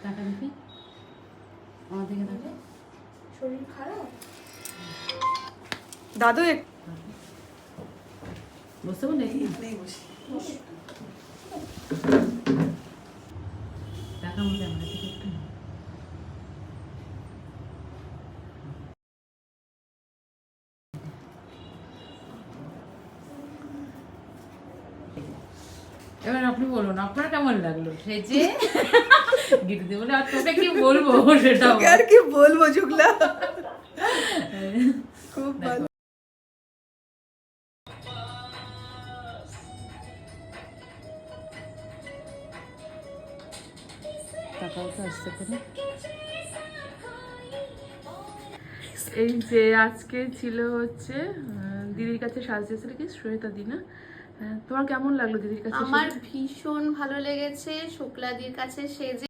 টাকা দেখি আমার দিকে দেখে শরীর খারাপ দাদু বসতে বলে টাকা মধ্যে আমার থেকে একটু এবার আপনি বলুন আপনার কেমন লাগলো সেই যে গিফট বলে আর তোকে কি বলবো সেটা আর কি বলবো ঝুগলা খুব ভালো টাকাও তো আসতে পারে এই যে আজকে ছিল হচ্ছে দিদির কাছে সাজতে এসেছিল কি শ্বেতা দি না তোমার কেমন লাগলো দিদির কাছে আমার ভীষণ ভালো লেগেছে শুক্লাদির কাছে সেজে